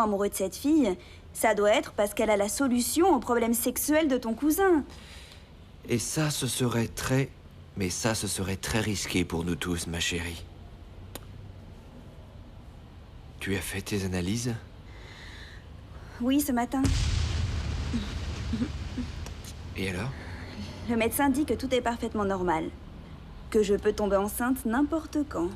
amoureux de cette fille, ça doit être parce qu'elle a la solution au problème sexuel de ton cousin. Et ça, ce serait très... Mais ça, ce serait très risqué pour nous tous, ma chérie. Tu as fait tes analyses? Oui, ce matin. Et alors? Le médecin dit que tout est parfaitement normal. Que je peux tomber enceinte n'importe quand.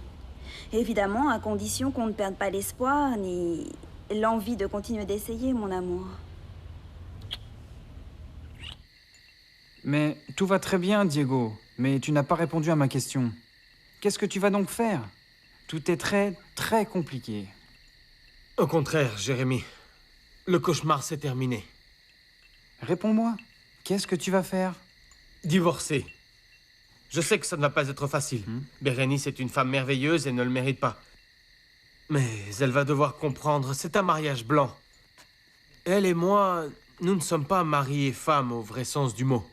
Évidemment, à condition qu'on ne perde pas l'espoir, ni l'envie de continuer d'essayer, mon amour. Mais tout va très bien, Diego. Mais tu n'as pas répondu à ma question. Qu'est-ce que tu vas donc faire? Tout est très, très compliqué. Au contraire, Jérémy. Le cauchemar s'est terminé. Réponds-moi. Qu'est-ce que tu vas faire? Divorcer. Je sais que ça ne va pas être facile. Bérénice est une femme merveilleuse et ne le mérite pas. Mais elle va devoir comprendre, c'est un mariage blanc. Elle et moi, nous ne sommes pas mari et femme au vrai sens du mot.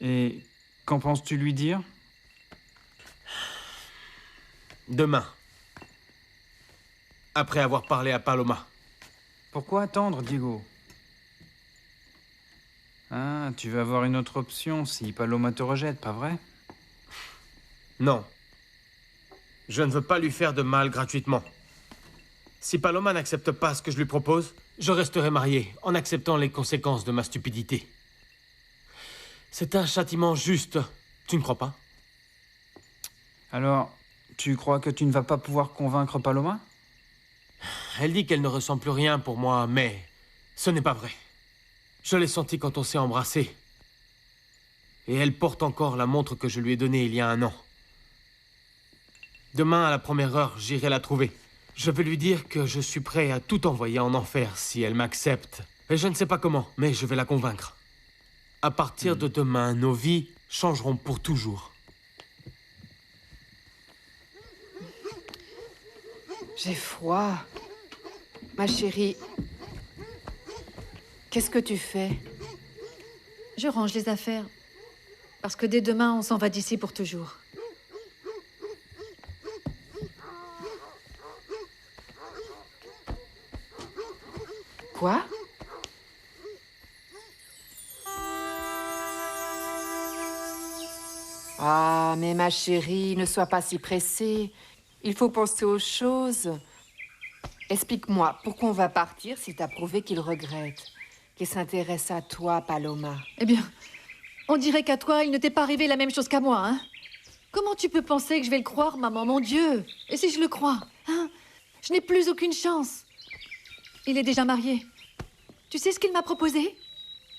Et qu'en penses-tu lui dire? Demain. Après avoir parlé à Paloma. Pourquoi attendre, Diego? Ah, tu veux avoir une autre option si Paloma te rejette, pas vrai? Non. Je ne veux pas lui faire de mal gratuitement. Si Paloma n'accepte pas ce que je lui propose, je resterai marié en acceptant les conséquences de ma stupidité. C'est un châtiment juste, tu ne crois pas? Alors, tu crois que tu ne vas pas pouvoir convaincre Paloma? Elle dit qu'elle ne ressent plus rien pour moi, mais ce n'est pas vrai. Je l'ai senti quand on s'est embrassé. Et elle porte encore la montre que je lui ai donnée il y a 1 an. Demain, à la première heure, j'irai la trouver. Je vais lui dire que je suis prêt à tout envoyer en enfer si elle m'accepte. Et je ne sais pas comment, mais je vais la convaincre. À partir de demain, nos vies changeront pour toujours. J'ai froid. Ma chérie, qu'est-ce que tu fais? Je range les affaires. Parce que dès demain, on s'en va d'ici pour toujours. Quoi? Ah, mais ma chérie, ne sois pas si pressée. Il faut penser aux choses. Explique-moi, pourquoi on va partir si t'as prouvé qu'il regrette? Qu'il s'intéresse à toi, Paloma? Eh bien, on dirait qu'à toi, il ne t'est pas arrivé la même chose qu'à moi, hein? Comment tu peux penser que je vais le croire, maman, mon Dieu? Et si je le crois, hein? Je n'ai plus aucune chance. Il est déjà marié. Tu sais ce qu'il m'a proposé?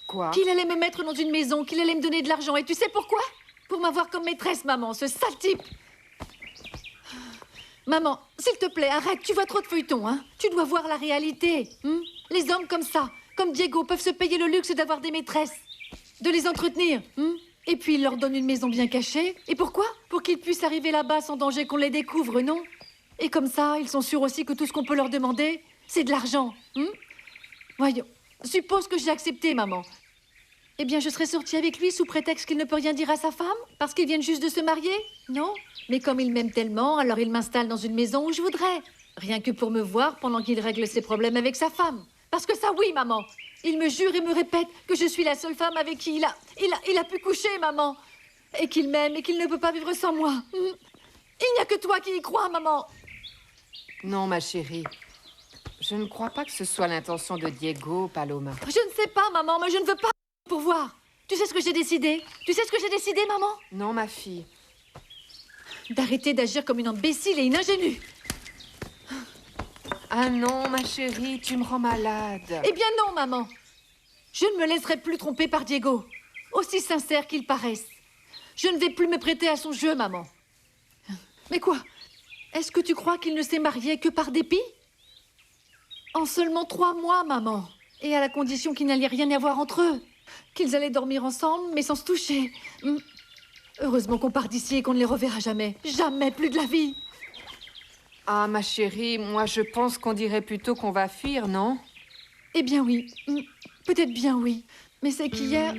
Quoi? Qu'il allait me mettre dans une maison, qu'il allait me donner de l'argent. Et tu sais pourquoi? Pour m'avoir comme maîtresse, maman, ce sale type. Maman, s'il te plaît, arrête, tu vois trop de feuilletons, hein? Tu dois voir la réalité, hein? Les hommes comme ça, comme Diego, peuvent se payer le luxe d'avoir des maîtresses, de les entretenir, hein? Et puis il leur donne une maison bien cachée. Et pourquoi? Pour qu'ils puissent arriver là-bas sans danger qu'on les découvre, non? Et comme ça, ils sont sûrs aussi que tout ce qu'on peut leur demander, c'est de l'argent, hein? Voyons, suppose que j'ai accepté, maman. Eh bien, je serais sortie avec lui sous prétexte qu'il ne peut rien dire à sa femme? Parce qu'ils viennent juste de se marier? Non. Mais comme il m'aime tellement, alors il m'installe dans une maison où je voudrais. Rien que pour me voir pendant qu'il règle ses problèmes avec sa femme. Parce que ça, oui, maman. Il me jure et me répète que je suis la seule femme avec qui il a pu coucher, maman. Et qu'il m'aime et qu'il ne peut pas vivre sans moi. Il n'y a que toi qui y crois, maman. Non, ma chérie. Je ne crois pas que ce soit l'intention de Diego, Paloma. Je ne sais pas, maman, mais je ne veux pas pour voir. Tu sais ce que j'ai décidé? Tu sais ce que j'ai décidé, maman? Non, ma fille. D'arrêter d'agir comme une imbécile et une ingénue. Ah non, ma chérie, tu me rends malade. Eh bien non, maman. Je ne me laisserai plus tromper par Diego, aussi sincère qu'il paraisse. Je ne vais plus me prêter à son jeu, maman. Mais quoi? Est-ce que tu crois qu'il ne s'est marié que par dépit? En seulement 3 mois, maman. Et à la condition qu'il n'allait rien y avoir entre eux. Qu'ils allaient dormir ensemble, mais sans se toucher. Heureusement qu'on part d'ici et qu'on ne les reverra jamais. Jamais plus de la vie. Ah, ma chérie, moi je pense qu'on dirait plutôt qu'on va fuir, non? Eh bien oui. Peut-être bien oui. Mais c'est qu'hier...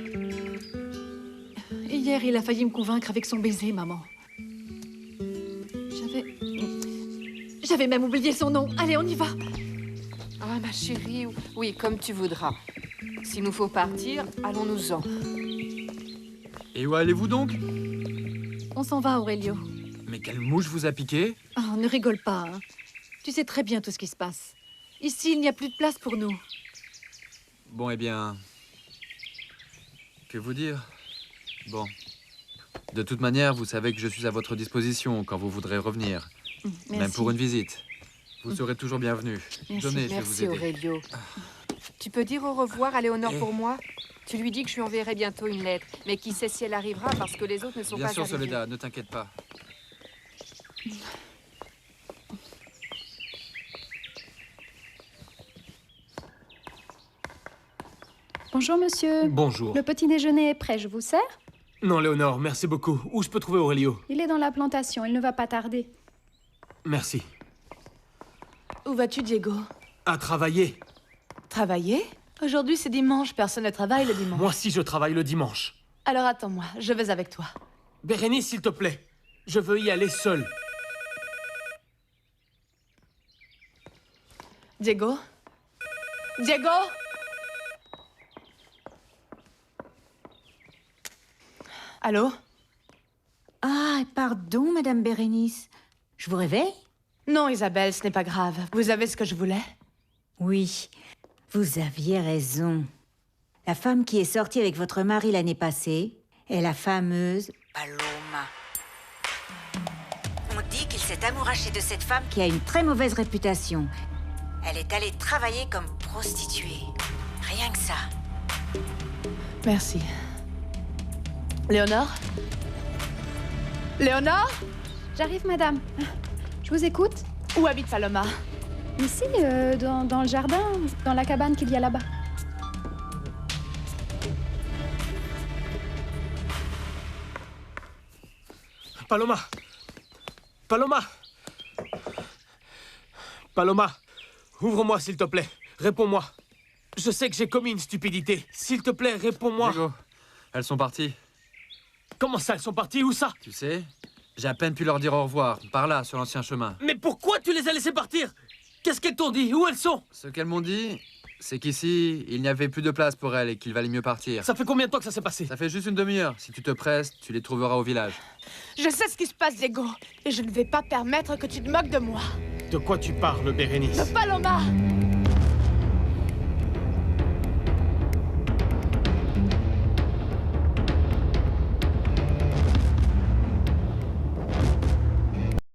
Hier, il a failli me convaincre avec son baiser, maman. J'avais même oublié son nom. Allez, on y va. Ah, ma chérie, oui, comme tu voudras. S'il nous faut partir, allons-nous-en. Et où allez-vous donc? On s'en va, Aurelio. Mais quelle mouche vous a piqué? Oh, ne rigole pas, hein. Tu sais très bien tout ce qui se passe. Ici, il n'y a plus de place pour nous. Bon, eh bien... Que vous dire? Bon. De toute manière, vous savez que je suis à votre disposition quand vous voudrez revenir. Merci. Même pour une visite. Vous serez toujours bienvenu. Merci. Donnez, je vais vous Merci, aider. Aurelio. Tu peux dire au revoir à Léonore pour moi? Tu lui dis que je lui enverrai bientôt une lettre. Mais qui sait si elle arrivera parce que les autres ne sont Bien pas sûr, arrivés. Soledad, ne t'inquiète pas. Bonjour monsieur. Bonjour. Le petit déjeuner est prêt, je vous sers? Non, Léonore, merci beaucoup. Où je peux trouver Aurelio? Il est dans la plantation, il ne va pas tarder. Merci. Où vas-tu, Diego? À travailler. Travailler? Aujourd'hui, c'est dimanche, personne ne travaille le dimanche. Moi aussi, je travaille le dimanche. Alors attends-moi, je vais avec toi. Bérénice, s'il te plaît. Je veux y aller seul. Diego? Diego? Allô? Ah, pardon, Madame Bérénice. Je vous réveille? Non, Isabelle, ce n'est pas grave. Vous avez ce que je voulais? Oui, vous aviez raison. La femme qui est sortie avec votre mari l'année passée est la fameuse Paloma. On dit qu'il s'est amouraché de cette femme qui a une très mauvaise réputation. Elle est allée travailler comme prostituée. Rien que ça. Merci. Léonore? Léonore? J'arrive, madame. Je vous écoute. Où habite Paloma? Ici, dans le jardin, dans la cabane qu'il y a là-bas. Paloma! Paloma! Paloma! Ouvre-moi, s'il te plaît. Réponds-moi. Je sais que j'ai commis une stupidité. S'il te plaît, réponds-moi. Diego, elles sont parties. Comment ça, elles sont parties? Où ça? Tu sais, j'ai à peine pu leur dire au revoir, par là, sur l'ancien chemin. Mais pourquoi tu les as laissées partir? Qu'est-ce qu'elles t'ont dit? Où elles sont? Ce qu'elles m'ont dit, c'est qu'ici, il n'y avait plus de place pour elles et qu'il valait mieux partir. Ça fait combien de temps que ça s'est passé? Ça fait juste une demi-heure. Si tu te presses, tu les trouveras au village. Je sais ce qui se passe, Diego. Et je ne vais pas permettre que tu te moques de moi. De quoi tu parles, Bérénice? De Paloma!